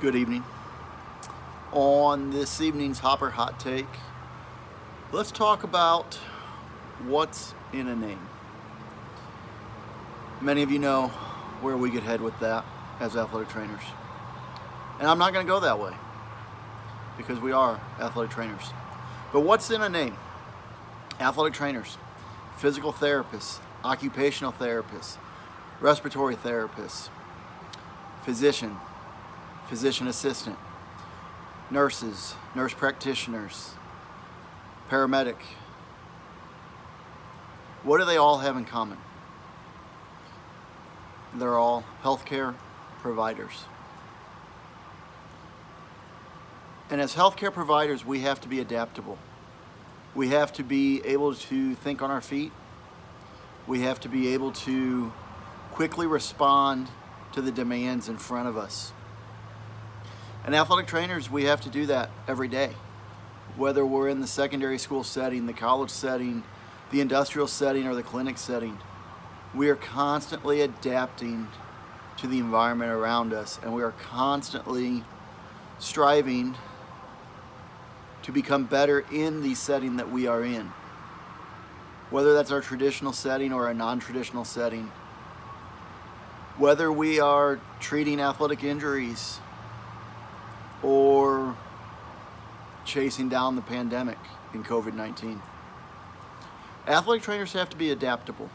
Good evening. On this evening's Hopper Hot Take, let's talk about what's in a name. Many of you know where we get head with that as athletic trainers. And I'm not going to go that way because we are athletic trainers. But what's in a name? Athletic trainers, physical therapists, occupational therapists, respiratory therapists, physician assistant, nurses, nurse practitioners, paramedic. What do they all have in common? They're all healthcare providers. And as healthcare providers, we have to be adaptable. We have to be able to think on our feet. We have to be able to quickly respond to the demands in front of us. And athletic trainers, we have to do that every day. Whether we're in the secondary school setting, the college setting, the industrial setting, or the clinic setting, we are constantly adapting to the environment around us, and we are constantly striving to become better in the setting that we are in. Whether that's our traditional setting or a non-traditional setting, whether we are treating athletic injuries or chasing down the pandemic in COVID-19. Athletic trainers have to be adaptable.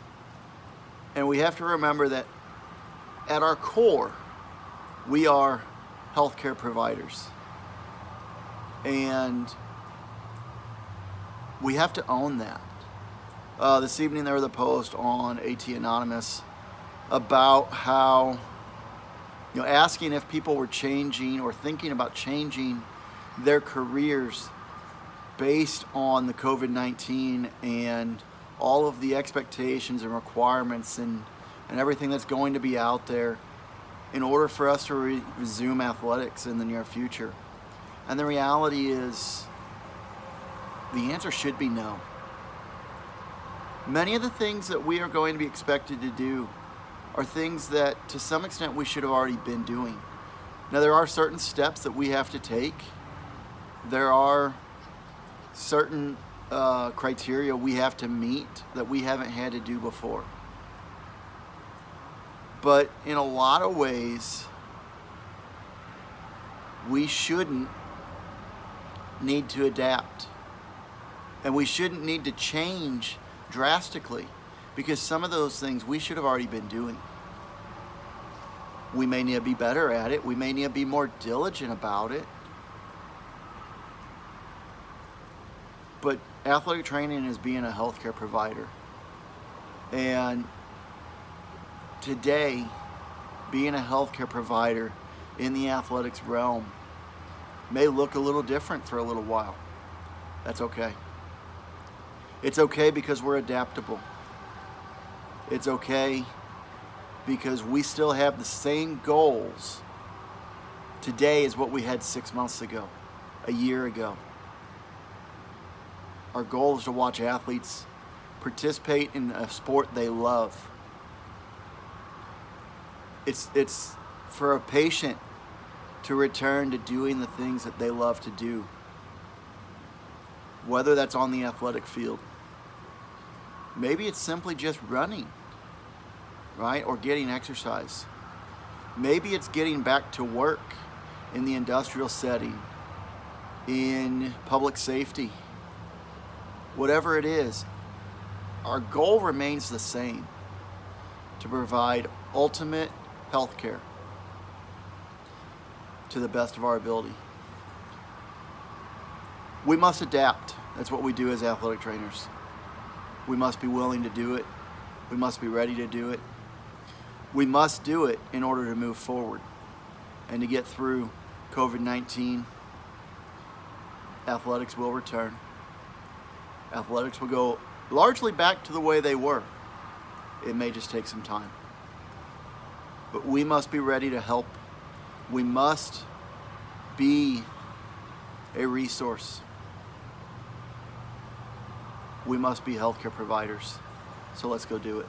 And we have to remember that at our core, we are healthcare providers. And we have to own that. This evening there was a post on AT Anonymous about how, asking if people were changing or thinking about changing their careers based on the COVID-19 and all of the expectations and requirements and everything that's going to be out there in order for us to resume athletics in the near future. And the reality is, the answer should be no. Many of the things that we are going to be expected to do are things that to some extent we should have already been doing. Now, there are certain steps that we have to take. There are certain criteria we have to meet that we haven't had to do before. But in a lot of ways, we shouldn't need to adapt. And we shouldn't need to change drastically, because some of those things we should have already been doing. We may need to be better at it. We may need to be more diligent about it. But athletic training is being a healthcare provider. And today, being a healthcare provider in the athletics realm may look a little different for a little while. That's okay. It's okay because we're adaptable. It's okay because we still have the same goals today as what we had 6 months ago, a year ago. Our goal is to watch athletes participate in a sport they love. It's for a patient to return to doing the things that they love to do, whether that's on the athletic field. Maybe it's simply just running, right? Or getting exercise. Maybe it's getting back to work in the industrial setting, in public safety. Whatever it is, our goal remains the same: to provide ultimate health care to the best of our ability. We must adapt. That's what we do as athletic trainers. We must be willing to do it. We must be ready to do it. We must do it in order to move forward and to get through COVID-19. Athletics will return. Athletics will go largely back to the way they were. It may just take some time. But we must be ready to help. We must be a resource. We must be healthcare providers. So let's go do it.